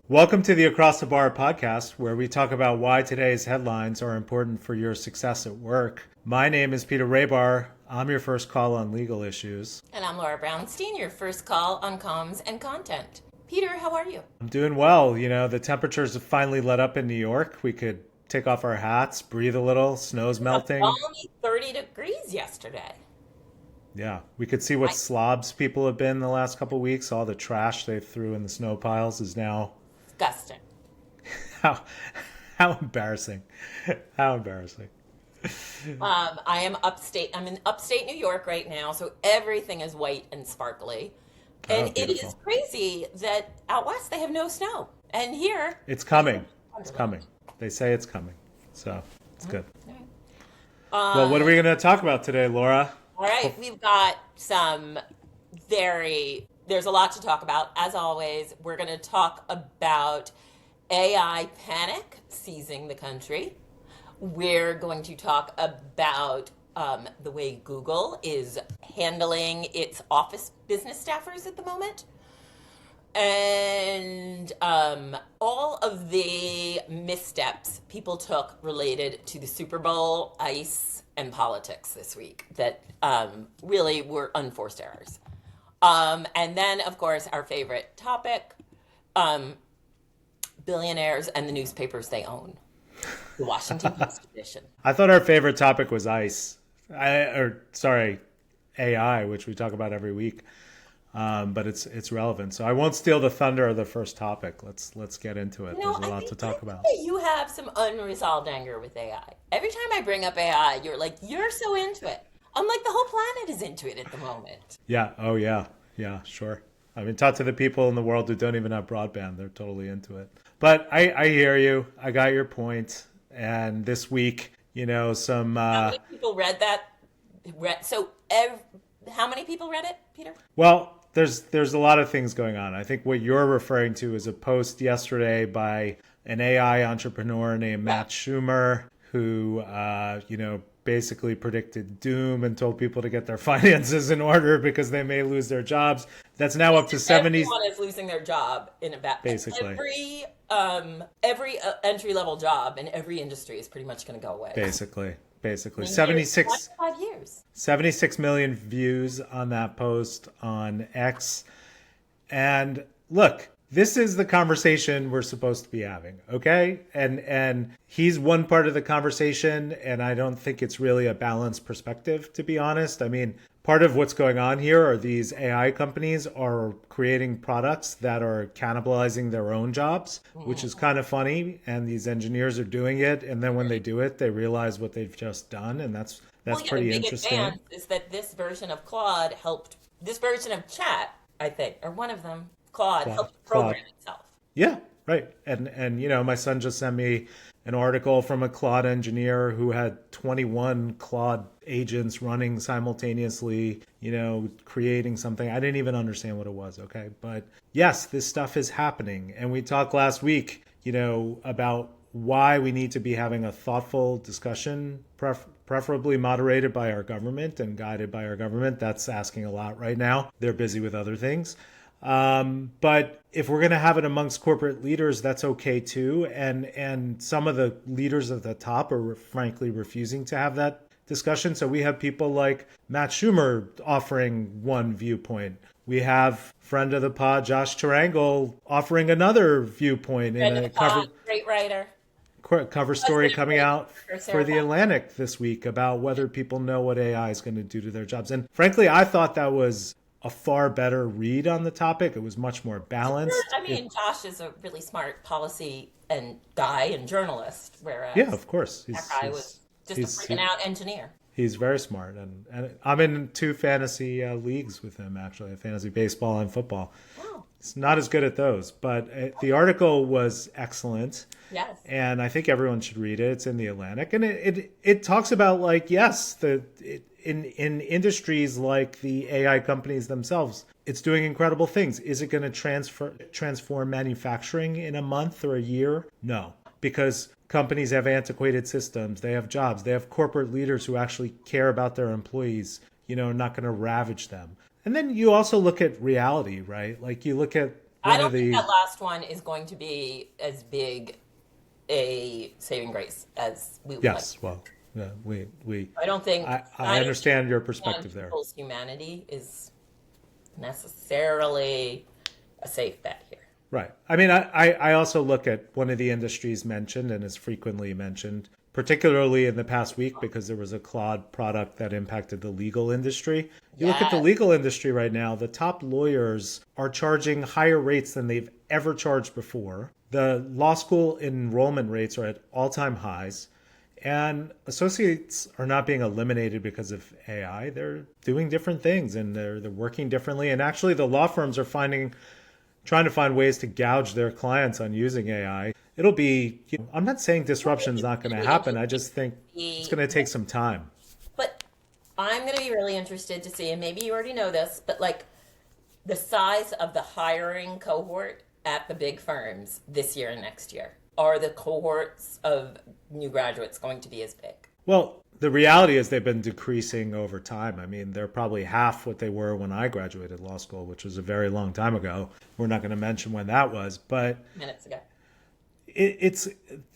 Welcome to the Across the Bar podcast, where we talk about why today's headlines are important for your success at work. My name is Peter Rahbar. I'm your first call on legal issues. And I'm Laura Brounstein, your first call on comms and content. Peter, how are you? I'm doing well. You know, the temperatures have finally let up in New York. We could take off our hats, breathe a little, snow's It was a melting. balmy 30 degrees yesterday. Yeah, we could see what I slobs people have been the last couple of weeks. All the trash they threw in the snow piles is now Disgusting. how how embarrassing. How embarrassing. I am upstate. I'm in upstate New York right now, so everything is white and sparkly. Oh, And it is beautiful. crazy that out west they have no snow. And here, It's coming. It's wonderful. coming. They say it's coming. So, it's good. Well, what are Um, we going to talk about today, Laura? all right, we've got there's a lot to talk about. As always, we're going to talk about AI panic seizing the country. We're going to talk about the way Google is handling its office business staffers at the moment, and all of the missteps people took related to the Super Bowl, ICE, and politics this week that really were unforced errors. And then, of course, our favorite topic, um, billionaires and the newspapers they own. The Washington Post edition. I thought our favorite topic was ICE. Sorry, AI, which we talk about every week. But it's relevant. So I won't steal the thunder of the first topic. Let's get into it. You There's know, a lot to I talk think about. that you have some unresolved anger with AI. Every time I bring up AI, you're like, you're so into it. I'm like, the whole planet is into it at the moment. Yeah. Oh, yeah. Yeah, sure. I mean, talk to the people in the world who don't even have broadband. They're totally into it. But I hear you. I got your point. And this week, some How many people read that? How many people read it, Peter? well, there's a lot of things going on. I think what you're referring to is a post yesterday by an AI entrepreneur named Right. Matt Schumer, who basically predicted doom and told people to get their finances in order because they may lose their jobs. That's now up to 70, Everyone is losing their job in about basically. every entry level job in every industry is pretty much going to go away. Basically. In years, 76 5 years. 76 million views on that post on X. And look, this is the conversation we're supposed to be having, okay? And he's one part of the conversation, and I don't think it's really a balanced perspective, to be honest. I mean, part of what's going on here are these AI companies are creating products that are cannibalizing their own jobs, which is kind of funny. And these engineers are doing it, and then when they do it, they realize what they've just done, and Well, that's yeah, the pretty big interesting. advance is that this version of chat, I think, or one of them, Claude, Claude, helped Claude. program itself. Yeah, right. And my son just sent me an article from a Claude engineer who had 21 Claude agents running simultaneously, creating something. I didn't even understand what it was, okay? But yes, this stuff is happening. And we talked last week, about why we need to be having a thoughtful discussion, preferably moderated by our government and guided by our government. That's asking a lot right now. They're busy with other things. But if we're going to have it amongst corporate leaders, that's okay too. And some of the leaders at the top are frankly refusing to have that discussion. So we have people like Matt Schumer offering one viewpoint. We have friend of the pod, Josh Tarangle, offering another viewpoint in Friend of a the pod, great writer. cover story President coming out for for Sarah the Atlantic this week about whether people know what AI is going to do to their jobs. And frankly, I thought that was a far better read on the topic. It was much more balanced. I mean, Josh is a really smart policy and guy and journalist, Yeah, whereas of course. that guy was just a He's freaking out engineer. he's very smart, and I'm in two fantasy leagues with him actually, fantasy baseball and football. Oh, It's not as good at those, but the article was excellent. yes. And I think everyone should read it. It's in the Atlantic, and it talks about like yes, in industries like the AI companies themselves, it's doing incredible things. Is it going to transform manufacturing in a month or a year? No, because companies have antiquated systems, they have jobs, they have corporate leaders who actually care about their employees, not going to ravage them. And then you also look at reality, right? Like you look at I one of don't think the that last one is going to be as big a saving grace as we would like. yes, well, yeah, we I don't think I understand your 90% perspective there. people's humanity is necessarily a safe bet here. Right. I mean, I also look at one of the industries mentioned and is frequently mentioned, particularly in the past week, because there was a Claude product that impacted the legal industry. You look at the Yes. legal industry right now, the top lawyers are charging higher rates than they've ever charged before. The law school enrollment rates are at all-time highs. And associates are not being eliminated because of AI. They're doing different things and they're working differently. And actually, the law firms are trying to find ways to gouge their clients on using AI. It'll be, I'm not saying disruption's not going to happen. I just think it's going to take some time. But I'm going to be really interested to see, and maybe you already know this, but like the size of the hiring cohort at the big firms this year and next year. Are the cohorts of new graduates going to be as big? Well, the reality is they've been decreasing over time. I mean, they're probably half what they were when I graduated law school, which was a very long time ago. We're not going to mention when that was, but Minutes ago. it's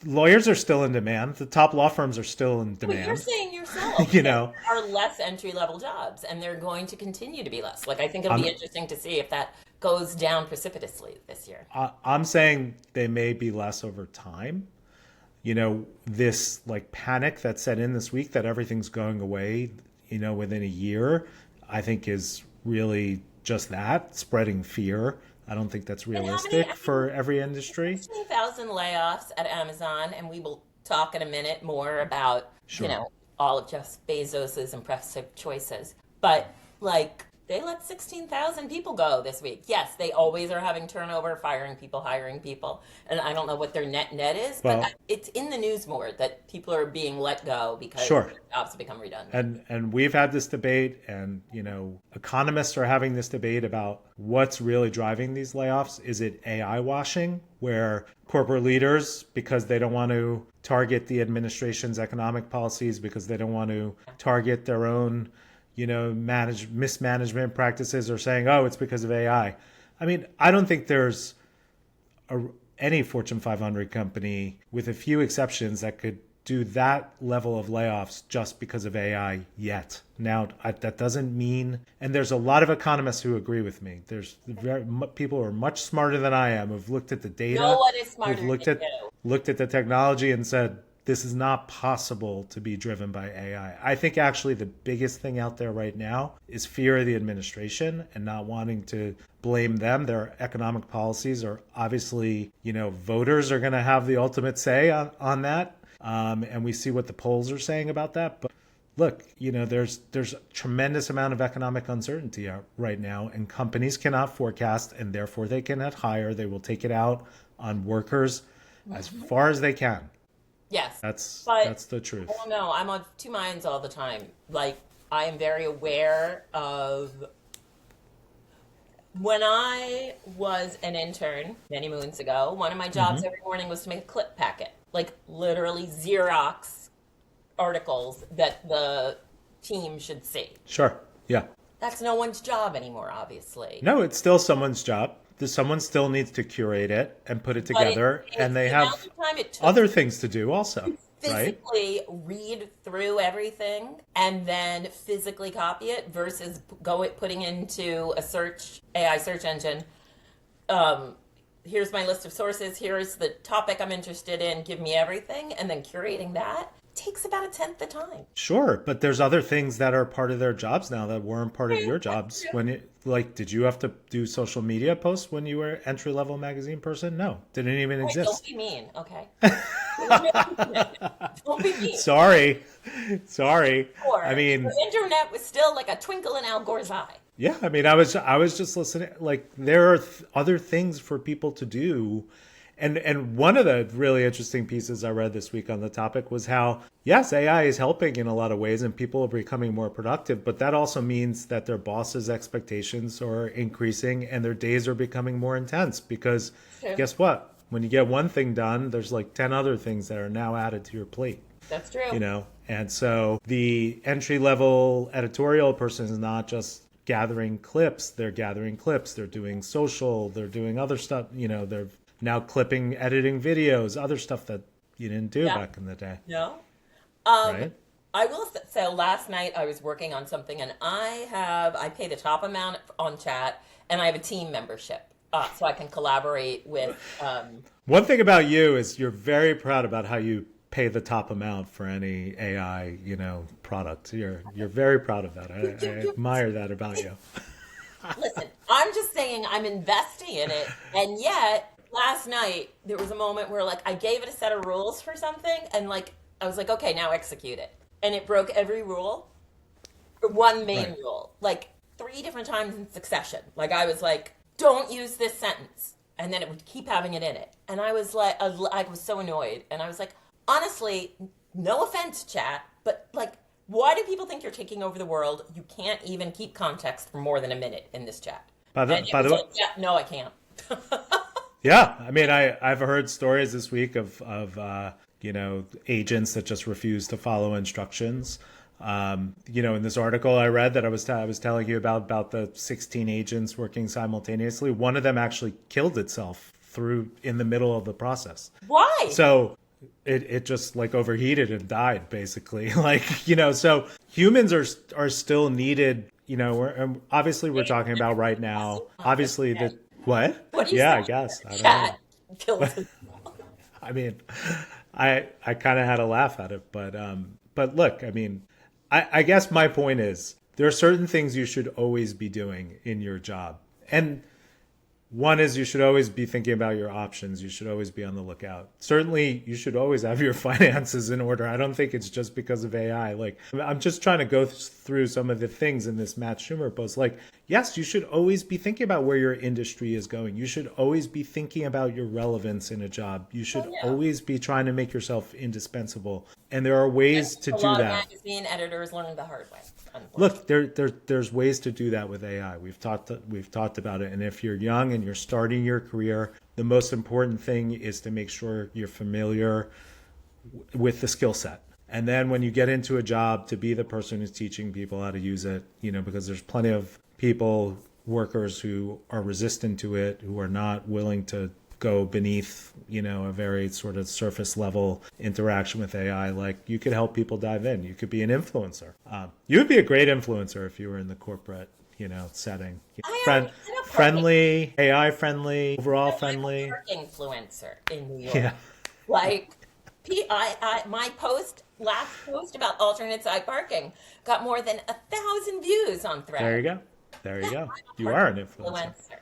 lawyers are still in demand. The top law firms are still in But you're demand. saying yourself You know, there are less entry level jobs and they're going to continue to be less. Like, I think it'll be interesting to see if that goes down precipitously this year. I'm saying they may be less over time. This like panic that set in this week that everything's going away, within a year, I think is really just that, spreading fear. I don't think that's realistic for every industry. 16,000 layoffs at Amazon, and we will talk in a minute more about, Sure. all of Jeff Bezos's impressive choices. But like, they let 16,000 people go this week. Yes, they always are having turnover, firing people, hiring people. And I don't know what their net is, Well- but it's in the news more that people are being let go because Sure. jobs have become redundant. And we've had this debate, and economists are having this debate about what's really driving these layoffs. Is it AI washing, where corporate leaders, because they don't want to target the administration's economic policies, because they don't want to target their own mismanagement practices, are saying, oh, it's because of AI. I mean, I don't think there's any Fortune 500 company, with a few exceptions, that could do that level of layoffs just because of AI yet. Now, that doesn't mean, and there's a lot of economists who agree with me. There's people who are much smarter than I am, who've looked at the data, No one is smarter who've than you. looked at the technology and said, this is not possible to be driven by AI. I think actually the biggest thing out there right now is fear of the administration and not wanting to blame them. Their economic policies are obviously, voters are going to have the ultimate say on that. And we see what the polls are saying about that. But look, there's a tremendous amount of economic uncertainty right now, and companies cannot forecast, and therefore they cannot hire. They will take it out on workers as far as they can. Yes. That's the truth. Oh no, I'm on two minds all the time. Like, I am very aware of when I was an intern many moons ago, one of my jobs every morning was to make a clip packet. Like, literally Xerox articles that the team should see. Sure. Yeah. That's no one's job anymore, obviously. No, it's still someone's job. Someone still needs to curate it and put it But together, and they the have amount of time it took other things to do also, right? physically read through everything and then physically copy it versus putting into a AI search engine. Here's my list of sources. Here's the topic I'm interested in. Give me everything. And then curating that takes about a tenth the time. Sure, but there's other things that are part of their jobs now that weren't part of your jobs. Did you have to do social media posts when you were an entry-level magazine person? No, didn't even Don't exist. be mean, okay? Don't be mean. Sorry. Or I mean, the internet was still like a twinkle in Al Gore's eye. yeah, I mean, I was just listening. Like, there are other things for people to do. And one of the really interesting pieces I read this week on the topic was how, yes, AI is helping in a lot of ways and people are becoming more productive, but that also means that their bosses' expectations are increasing and their days are becoming more intense because guess what? When you get one thing done, there's like 10 other things that are now added to your plate. That's true. And so the entry-level editorial person is not just gathering clips, they're doing social, they're doing other stuff, they're now clipping, editing videos, other stuff that you didn't do back in the day. No. Right? I will say, so last night I was working on something and I pay the top amount on chat and I have a team membership. So I can collaborate with. One thing about you is you're very proud about how you pay the top amount for any AI, product. You're very proud of that. I admire that about you. Listen, I'm just saying I'm investing in it, and yet last night there was a moment where like I gave it a set of rules for something, and like I was like, okay, now execute it, and it broke every rule, one main rule, like 3 different times in succession. Like I was like, don't use this sentence. And then it would keep having it in it. And I was like, I was so annoyed. And I was like, honestly, no offense, chat, but like, why do people think you're taking over the world? You can't even keep context for more than a minute in this chat. By the way, like, yeah, no, I can't. yeah. I mean, I've heard stories this week of agents that just refuse to follow instructions. In this article I read that I was telling you about the 16 agents working simultaneously, one of them actually killed itself in the middle of the process. Why? So it just like overheated and died basically. So humans are still needed. Obviously we're talking about right now. Obviously what? Yeah, I guess. I don't know. Killed itself. I mean, I kind of had a laugh at it, but look, I mean. I guess my point is there are certain things you should always be doing in your job. And one is you should always be thinking about your options. You should always be on the lookout. Certainly, you should always have your finances in order. I don't think it's just because of AI. Like, I'm just trying to go through some of the things in this Matt Schumer post. Like, yes, you should always be thinking about where your industry is going. You should always be thinking about your relevance in a job. You should always be trying to make yourself indispensable. And there are ways to do that. A lot of magazine editors learned the hard way. Look, there's ways to do that with AI. We've talked about it. And if you're young and you're starting your career, the most important thing is to make sure you're familiar with the skill set. And then when you get into a job, to be the person who's teaching people how to use it, because there's plenty of workers who are resistant to it, who are not willing to go beneath, a very sort of surface level interaction with AI. Like, you could help people dive in. You could be an influencer. You would be a great influencer if you were in the corporate, setting. Friendly, AI friendly, overall friendly. I'm a parking influencer in New York. Yeah. Like, my last post about alternate side parking got more than 1,000 views on Thread. There you go. You are an influencer.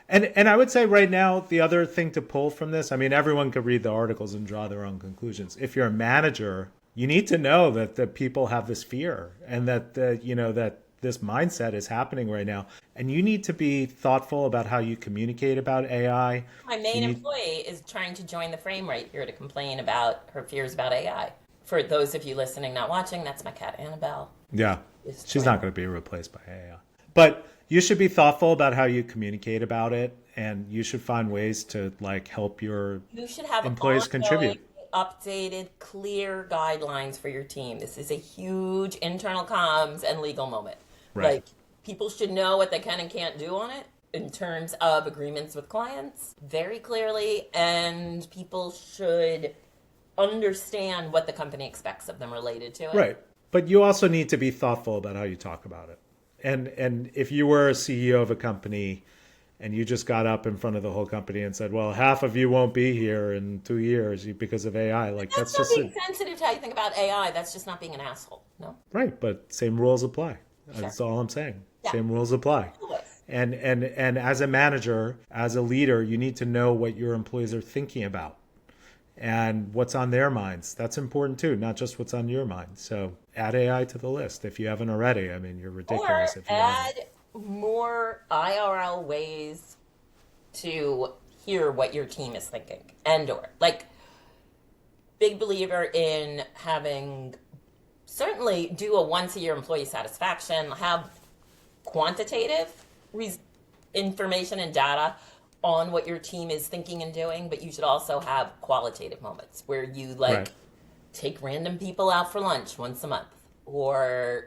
And I would say right now, the other thing to pull from this, I mean, everyone could read the articles and draw their own conclusions. If you're a manager, you need to know that people have this fear and that this mindset is happening right now. And you need to be thoughtful about how you communicate about AI. My main employee is trying to join the frame right here to complain about her fears about AI. For those of you listening, not watching, that's my cat, Annabelle. Yeah, she's not going to be replaced by AI. But you should be thoughtful about how you communicate about it, and you should find ways to help your employees contribute. Updated, clear guidelines for your team. This is a huge internal comms and legal moment. Right. Like, people should know what they can and can't do on it in terms of agreements with clients very clearly, and people should understand what the company expects of them related to it. Right. But you also need to be thoughtful about how you talk about it. And if you were a CEO of a company and you just got up in front of the whole company and said, well, half of you won't be here in 2 years because of AI, that's just being sensitive to how you think about AI. That's just not being an asshole. No. Right. But same rules apply. Sure. That's all I'm saying. Yeah. Same rules apply. And as a manager, as a leader, you need to know what your employees are thinking about and what's on their minds. That's important too, not just what's on your mind. So add AI to the list if you haven't already. I mean, you're ridiculous if you haven't. Add more IRL ways to hear what your team is thinking, and/or big believer in having, certainly do a once-a-year employee satisfaction, have quantitative information and data on what your team is thinking and doing, but you should also have qualitative moments where you take random people out for lunch once a month, or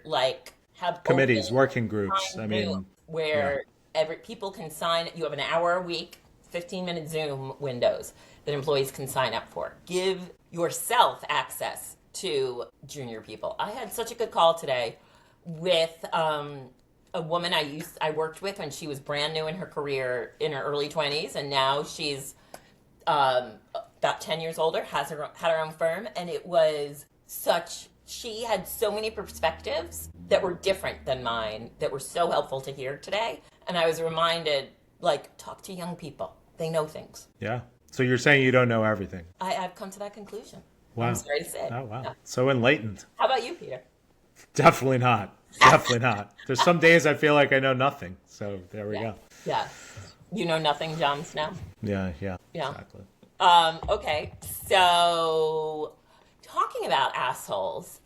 have committees, open working groups. I time Zoom mean, yeah. where every people can sign. You have an hour a week, 15-minute Zoom windows that employees can sign up for. Give yourself access to junior people. I had such a good call today with a woman I worked with when she was brand new in her career in her early 20s, and now she's about 10 years older, had her own firm, and it was she had so many perspectives that were different than mine that were so helpful to hear today. And I was reminded, like, talk to young people. They know things. Yeah. So you're saying you don't know everything. I've come to that conclusion. Wow. I'm sorry to say. Oh, wow. Yeah. So enlightened. How about you, Peter? Definitely not. Definitely not. There's some days I feel like I know nothing. So there we go. Yeah. You know nothing, Jon Snow? Yeah. Exactly. Okay. So talking about assholes,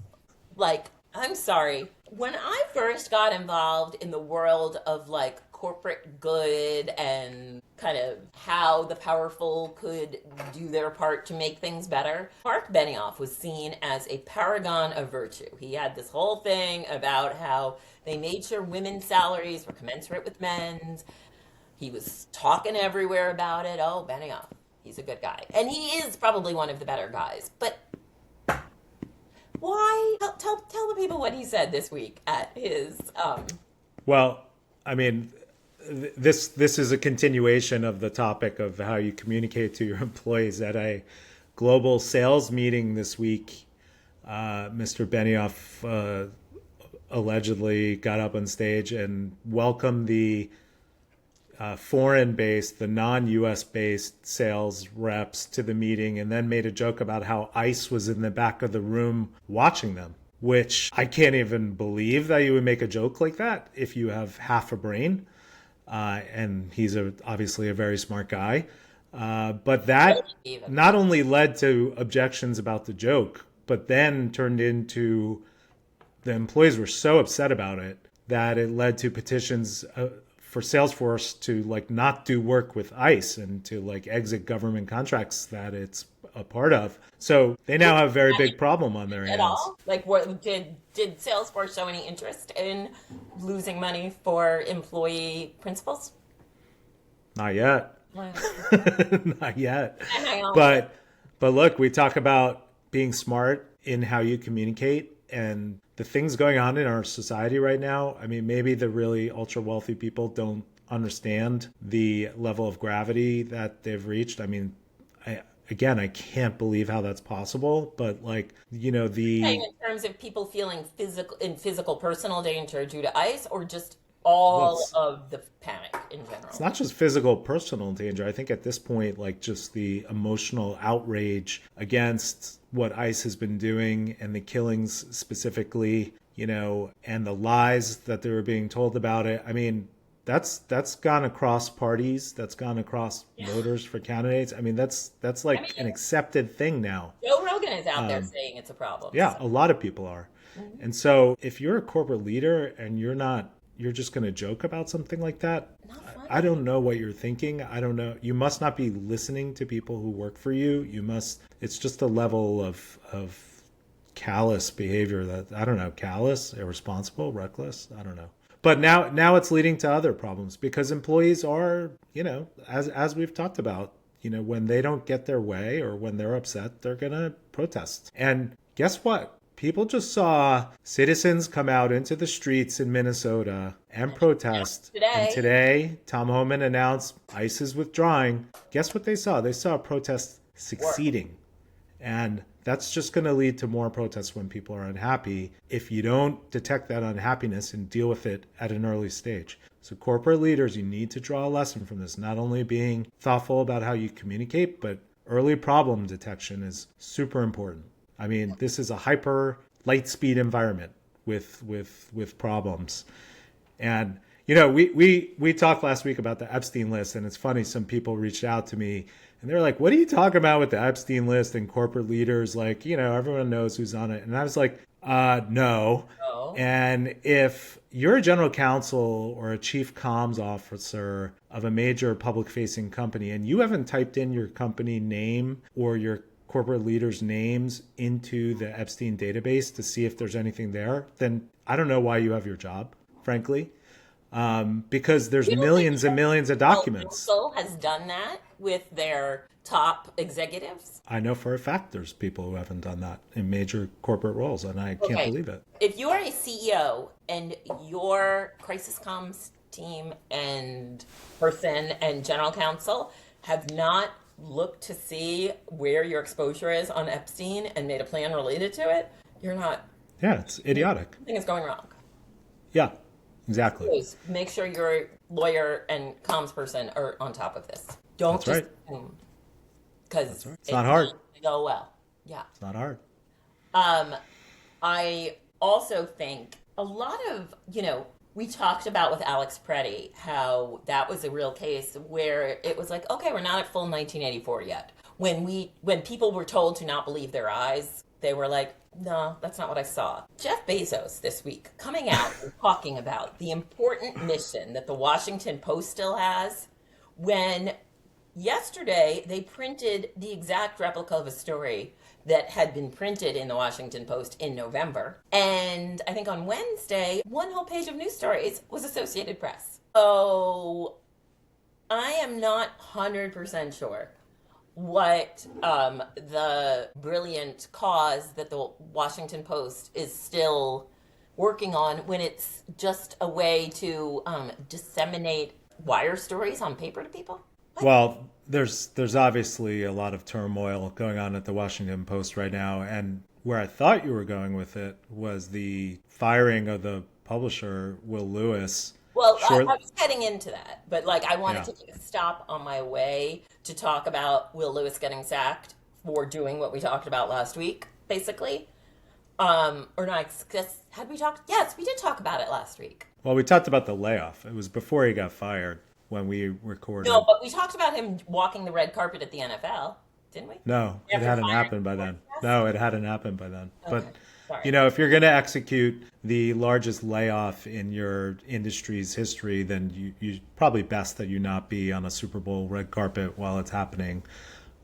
like, I'm sorry. When I first got involved in the world of like corporate good and kind of how the powerful could do their part to make things better, Marc Benioff was seen as a paragon of virtue. He had this whole thing about how they made sure women's salaries were commensurate with men's. He was talking everywhere about it. Oh, Benioff, he's a good guy. And he is probably one of the better guys. But why? Tell the people what he said this week at his... Well, I mean, this is a continuation of the topic of how you communicate to your employees. At a global sales meeting this week, Mr. Benioff allegedly got up on stage and welcomed the foreign-based, the non-US based sales reps to the meeting, and then made a joke about how ICE was in the back of the room watching them, which I can't even believe that you would make a joke like that if you have half a brain. And he's obviously a very smart guy. But that not only led to objections about the joke, but then turned into the employees were so upset about it that it led to petitions for Salesforce to like not do work with ICE and to like exit government contracts that it's a part of. So they now have a very big problem on their hands. At all? Like, what did Salesforce show any interest in losing money for employee principals? Not yet. Not yet. But look, we talk about being smart in how you communicate, and the things going on in our society right now. I mean, maybe the really ultra wealthy people don't understand the level of gravity that they've reached. I mean, I can't believe how that's possible, but like, you know, in terms of people feeling physical personal danger due to ICE, or just all of the panic in general? It's not just physical personal danger. I think at this point, like, just the emotional outrage against what ICE has been doing and the killings specifically, you know, and the lies that they were being told about it. I mean, that's gone across parties. That's gone across voters for candidates. I mean, that's like an accepted thing now. Joe Rogan is out there saying it's a problem. Yeah, a lot of people are. Mm-hmm. And so if you're a corporate leader and you're just going to joke about something like that, I don't know what you're thinking. I don't know. You must not be listening to people who work for you. It's just a level of callous behavior that, I don't know, callous, irresponsible, reckless. I don't know. But now it's leading to other problems because employees are, you know, as we've talked about, you know, when they don't get their way or when they're upset, they're going to protest. And guess what? People just saw citizens come out into the streets in Minnesota and protest. And today, Tom Homan announced ICE is withdrawing. Guess what they saw? They saw a protest succeeding. And that's just going to lead to more protests when people are unhappy if you don't detect that unhappiness and deal with it at an early stage. So corporate leaders, you need to draw a lesson from this, not only being thoughtful about how you communicate, but early problem detection is super important. I mean, this is a hyper light speed environment with problems. And, you know, we talked last week about the Epstein list, and it's funny, some people reached out to me and they're like, what are you talking about with the Epstein list and corporate leaders? Like, you know, everyone knows who's on it. And I was like, no. Oh. And if you're a general counsel or a chief comms officer of a major public facing company and you haven't typed in your company name or your corporate leaders' names into the Epstein database to see if there's anything there, then I don't know why you have your job, frankly, because there's You don't think millions and millions of documents. Council has done that with their top executives? I know for a fact there's people who haven't done that in major corporate roles, and I can't believe it. If you are a CEO and your crisis comms team and person and general counsel have not looked to see where your exposure is on Epstein and made a plan related to it, you're not. Yeah, it's idiotic. Something is going wrong. Yeah, exactly. Please make sure your lawyer and comms person are on top of this. Don't That's just right. because It's not hard. Go well. Yeah. It's not hard. I also think a lot of, we talked about with Alex Preddy how that was a real case where it was like, okay, we're not at full 1984 yet. When people were told to not believe their eyes, they were like, no, that's not what I saw. Jeff Bezos this week coming out and talking about the important mission that the Washington Post still has, when yesterday they printed the exact replica of a story that had been printed in the Washington Post in November. And I think on Wednesday, one whole page of news stories was Associated Press. So I am not 100% sure what the brilliant cause that the Washington Post is still working on when it's just a way to disseminate wire stories on paper to people. What? Well, there's obviously a lot of turmoil going on at the Washington Post right now, and where I thought you were going with it was the firing of the publisher, Will Lewis. Well, I was heading into that, but I wanted to take a stop on my way to talk about Will Lewis getting sacked for doing what we talked about last week, basically. Or not, had we talked? Yes, we did talk about it last week. Well, we talked about the layoff. It was before he got fired when we recorded. No, but we talked about him walking the red carpet at the NFL, didn't we? No, it hadn't happened by then. No, it hadn't happened by then. Okay. But Sorry. if you're going to execute the largest layoff in your industry's history, then you probably best that you not be on a Super Bowl red carpet while it's happening,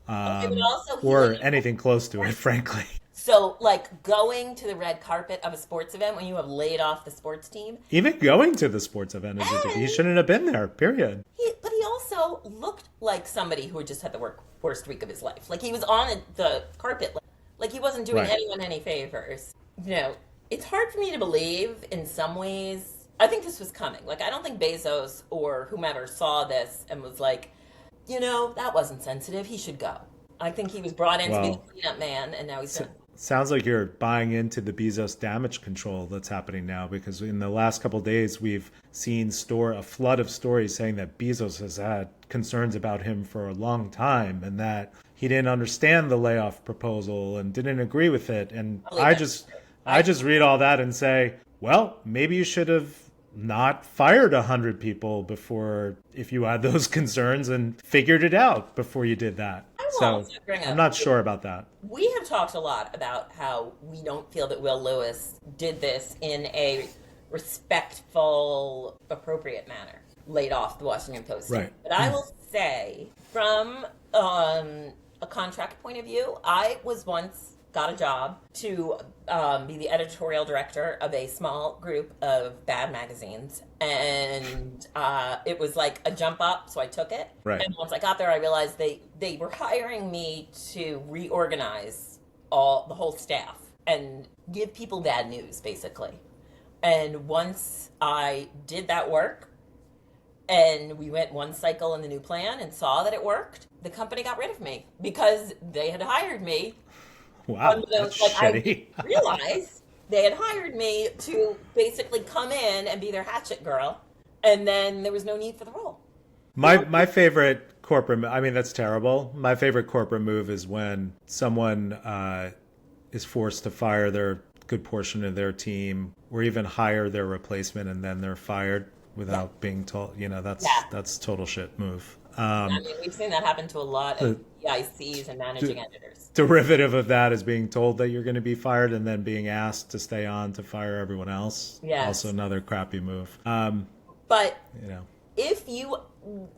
But also or anything close to it, frankly. So, going to the red carpet of a sports event when you have laid off the sports team. Even going to the sports event, he shouldn't have been there, period. But he also looked like somebody who had just had the worst week of his life. He was on the carpet, like he wasn't doing anyone any favors. It's hard for me to believe in some ways. I think this was coming. I don't think Bezos or whomever saw this and was like, that wasn't sensitive. He should go. I think he was brought in to be the cleanup man, and now he's done. Sounds like you're buying into the Bezos damage control that's happening now, because in the last couple of days, we've seen a flood of stories saying that Bezos has had concerns about him for a long time and that he didn't understand the layoff proposal and didn't agree with it. And I just read all that and say, well, maybe you should have not fired 100 people before, if you had those concerns, and figured it out before you did that. So I'm not sure about that. We have talked a lot about how we don't feel that Will Lewis did this in a respectful, appropriate manner, laid off the Washington Post. Right. But I will say, from a contract point of view, I was once got a job to be the editorial director of a small group of bad magazines. And it was like a jump up, so I took it. Right. And once I got there, I realized they were hiring me to reorganize the whole staff and give people bad news, basically. And once I did that work, and we went one cycle in the new plan and saw that it worked, the company got rid of me because they had hired me. Wow, that's shitty. I realized they had hired me to basically come in and be their hatchet girl, and then there was no need for the role. My favorite corporate, that's terrible. My favorite corporate move is when someone is forced to fire their good portion of their team, or even hire their replacement, and then they're fired without being told. That's total shit move. We've seen that happen to a lot of PICs and managing editors. Derivative of that is being told that you're going to be fired and then being asked to stay on to fire everyone else. Yes. Also another crappy move. But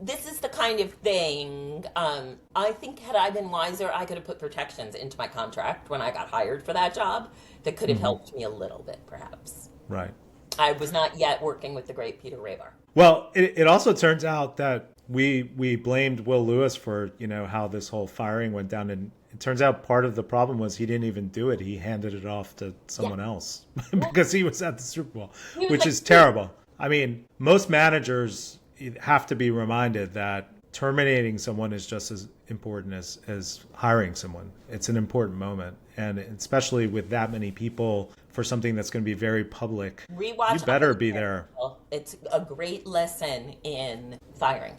this is the kind of thing, I think had I been wiser, I could have put protections into my contract when I got hired for that job that could have helped me a little bit, perhaps. Right. I was not yet working with the great Peter Rahbar. Well, it also turns out that we blamed Will Lewis for, how this whole firing went down. And it turns out part of the problem was he didn't even do it. He handed it off to someone else because he was at the Super Bowl, which is terrible. I mean, most managers have to be reminded that terminating someone is just as important as hiring someone. It's an important moment. And especially with that many people for something that's going to be very public, Rewatch you better be there. It's a great lesson in firing.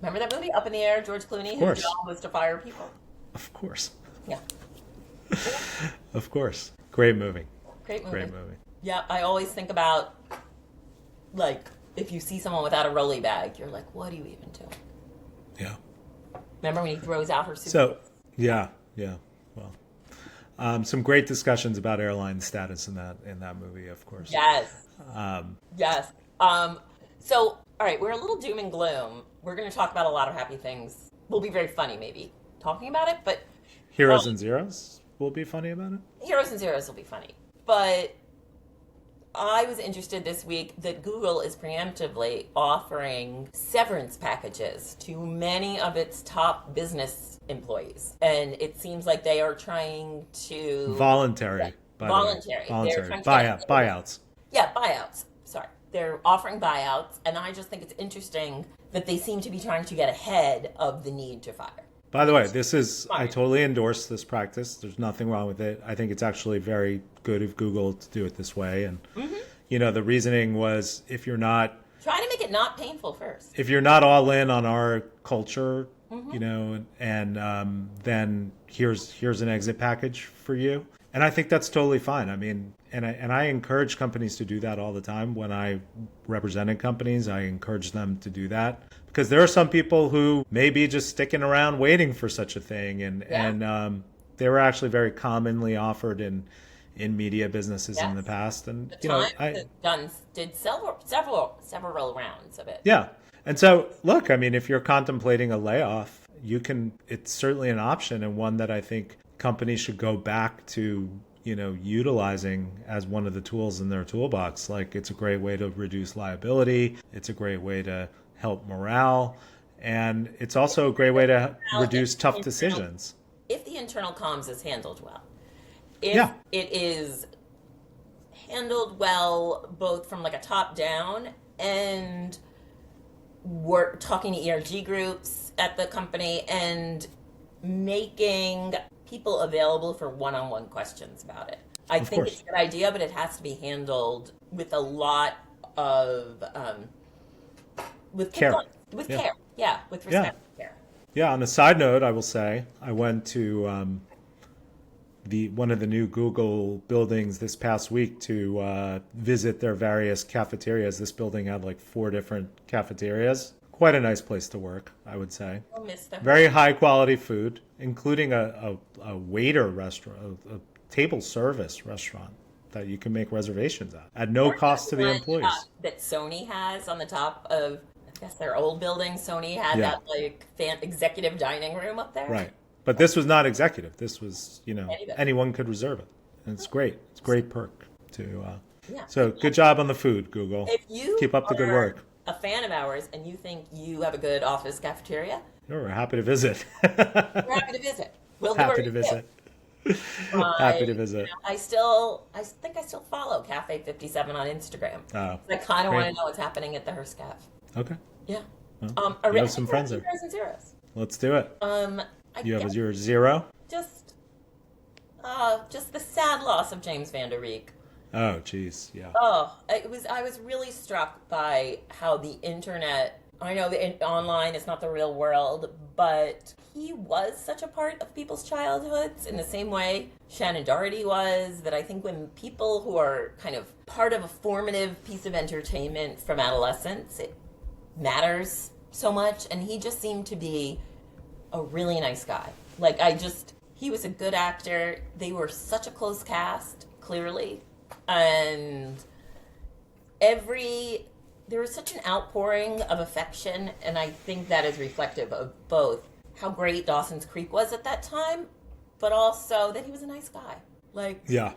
Remember that movie, Up in the Air, George Clooney? His job was to fire people. Of course. Yeah. Of course. Great movie. Great movie. Great movie. Yeah, I always think about, like, if you see someone without a rolly bag, you're like, what do you even do? Yeah. Remember when he throws out her suit? So, yeah. Well, some great discussions about airline status in that movie, of course. Yes. Yes. So, all right, we're a little doom and gloom. We're going to talk about a lot of happy things. We'll be very funny, maybe, talking about it, but... Heroes and Zeros will be funny about it? Heroes and Zeros will be funny. But I was interested this week that Google is preemptively offering severance packages to many of its top business employees. And it seems like they are trying to... Voluntary. Voluntary. Buyouts. Yeah, buyouts. Sorry. They're offering buyouts, and I just think it's interesting that they seem to be trying to get ahead of the need to fire. By the way, I totally endorse this practice. There's nothing wrong with it. I think it's actually very good of Google to do it this way. And, the reasoning was if you're not... Try to make it not painful first. If you're not all in on our culture, and then here's an exit package for you. And I think that's totally fine. I mean, and I encourage companies to do that all the time. When I represented companies, I encourage them to do that. Because there are some people who may be just sticking around waiting for such a thing. And they were actually very commonly offered in media businesses in the past. And, I did several rounds of it. Yeah. And so, look, I mean, if you're contemplating a layoff, it's certainly an option, and one that I think companies should go back to, utilizing as one of the tools in their toolbox. Like, it's a great way to reduce liability. It's a great way to help morale. And it's also a great way to reduce tough decisions. If the internal comms is handled well. If it is handled well, both from like a top down and we're talking to ERG groups at the company and making people available for one-on-one questions about it. I think it's a good idea, but it has to be handled with a lot of with care. With care. Yeah, with respect and care. Yeah, on a side note, I will say I went to one of the new Google buildings this past week to visit their various cafeterias. This building had like 4 different cafeterias. Quite a nice place to work, I would say. I'll miss them. Very high quality food, including a waiter restaurant, a table service restaurant that you can make reservations at no cost to the employees. That Sony has on the top of, I guess, their old building. Sony had that like executive dining room up there. Right. But this was not executive. This was, anyone could reserve it. And it's great. It's a great perk to. So good job on the food, Google. If you keep up the good work. A fan of ours and you think you have a good office cafeteria, we're happy to visit. We're happy to visit. We'll happy to visit. Happy to visit. I think I still follow Cafe 57 on Instagram. Oh, I kind of want to know what's happening at the Hearst Caf. Okay. Yeah. Well, you have some friends there. Heroes and Zeros. Let's do it. You have your zero? Just the sad loss of James Van Der Reek. Oh, geez, yeah. Oh, I was really struck by how the internet, I know that online is not the real world, but he was such a part of people's childhoods in the same way Shannon Doherty was, that I think when people who are kind of part of a formative piece of entertainment from adolescence, it matters so much, and he just seemed to be a really nice guy. Like, he was a good actor. They were such a close cast, clearly. And every there was such an outpouring of affection, and I think that is reflective of both how great Dawson's Creek was at that time, but also that he was a nice guy. Like, Yeah.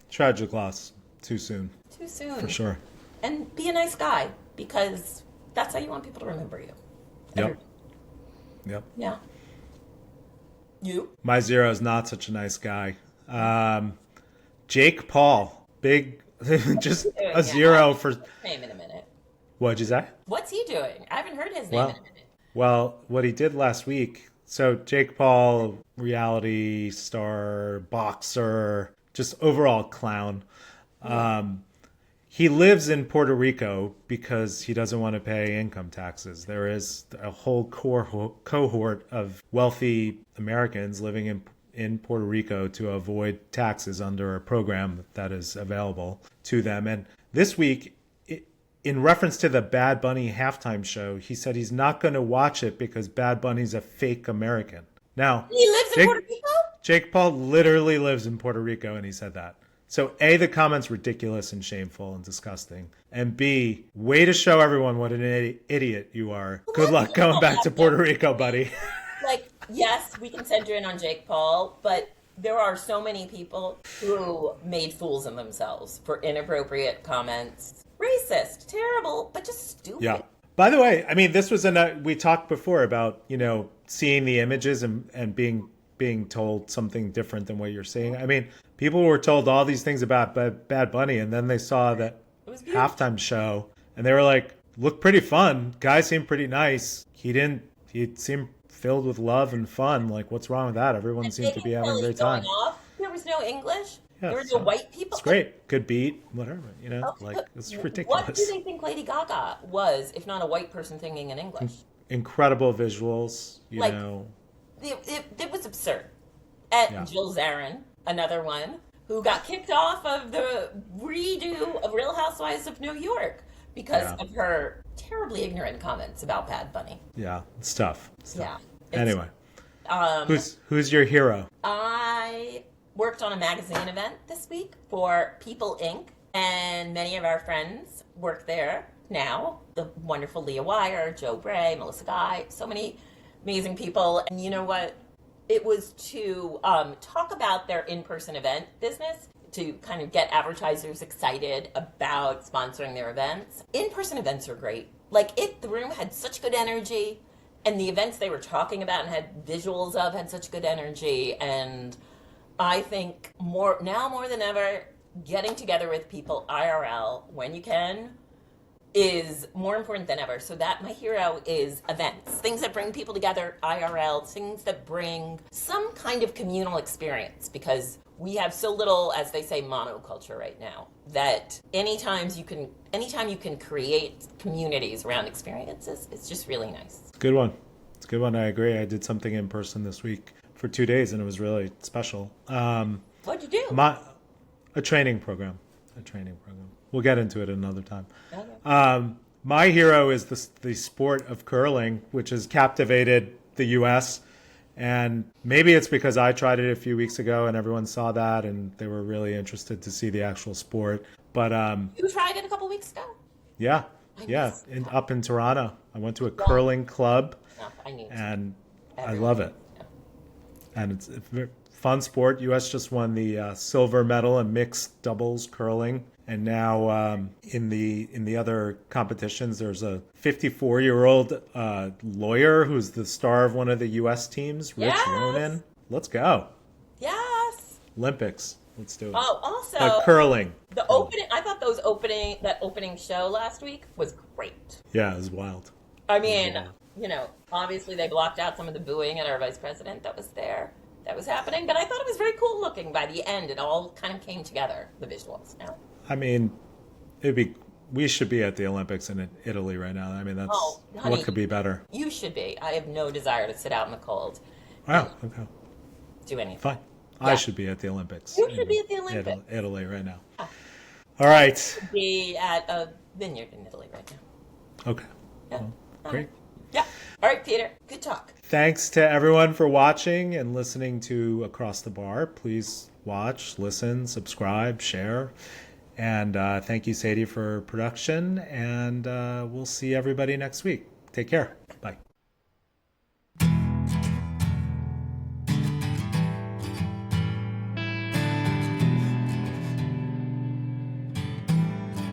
Tragic loss. Too soon. too soon. For sure. And be a nice guy, because that's how you want people to remember you. Yep. Yep. Yeah. You? My zero is not such a nice guy. Jake Paul. Big, just a zero for... Name in a minute. What'd you say? What's he doing? I haven't heard his name in a minute. Well, what he did last week. So Jake Paul, reality star, boxer, just overall clown. He lives in Puerto Rico because he doesn't want to pay income taxes. There is a whole cohort of wealthy Americans living in Puerto Rico to avoid taxes under a program that is available to them. And this week, in reference to the Bad Bunny halftime show, he said he's not going to watch it because Bad Bunny's a fake American. Now, He lives in Puerto Rico? Jake Paul literally lives in Puerto Rico, and he said that. So A, the comment's ridiculous and shameful and disgusting. And B, way to show everyone what an idiot you are. Good luck going back to Puerto Rico, buddy. Like, yes, we can center in on Jake Paul, but there are so many people who made fools of themselves for inappropriate comments. Racist, terrible, but just stupid. Yeah. By the way, I mean, this was we talked before about, seeing the images and being told something different than what you're seeing. I mean, people were told all these things about Bad Bunny, and then they saw that halftime show, and they were like, looked pretty fun. Guy seemed pretty nice. He seemed filled with love and fun. Like, what's wrong with that? Everyone seemed to be having a great time. There was no English. Yeah, there were no white people. It's great. Good beat, whatever, Okay, it's ridiculous. What do they think Lady Gaga was, if not a white person singing in English? Incredible visuals, It was absurd. And Jill Zarin, another one, who got kicked off of the redo of Real Housewives of New York because of her terribly ignorant comments about Bad Bunny. Yeah, it's tough. Yeah. Anyway, who's your hero? I worked on a magazine event this week for People Inc., and many of our friends work there now. The wonderful Leah Wire, Joe Bray, Melissa Guy, so many amazing people. And you know what? It was to talk about their in-person event business, to kind of get advertisers excited about sponsoring their events. In-person events are great. The room had such good energy, and the events they were talking about and had visuals of had such good energy. And I think more than ever, getting together with people IRL when you can is more important than ever. So that my hero is events, things that bring people together IRL, things that bring some kind of communal experience, because we have so little, as they say, monoculture right now, that anytime you can create communities around experiences, it's just really nice. It's a good one. I agree. I did something in person this week for 2 days, and it was really special. What'd you do? A training program. We'll get into it another time. Okay. My hero is the sport of curling, which has captivated the U.S., and maybe it's because I tried it a few weeks ago and everyone saw that and they were really interested to see the actual sport. But you tried it a couple weeks ago? Yeah. Up in Toronto. I went to a curling club, and I love it. Yeah. And it's a fun sport. U.S. just won the silver medal in mixed doubles curling. And now in the other competitions, there's a 54-year-old lawyer who's the star of one of the U.S. teams, Rich Ronan. Let's go. Yes. Olympics. Let's do it. Oh, also curling. The opening. I thought that opening show last week was great. Yeah, it was wild. I mean, obviously they blocked out some of the booing at our vice president that was there. That was happening, but I thought it was very cool looking. By the end, it all kind of came together. The visuals. No. I mean, we should be at the Olympics in Italy right now. I mean, honey, what could be better? You should be. I have no desire to sit out in the cold. Wow. Okay. Do anything. Fine. Yeah. I should be at the Olympics. You should be at the Olympics. Italy right now. Ah. All right. Be at a vineyard in Italy right now. Okay. Yeah. Well, great. Yeah. All right, Peter. Good talk. Thanks to everyone for watching and listening to Across the Bar. Please watch, listen, subscribe, share. And thank you, Sadie, for production. And we'll see everybody next week. Take care.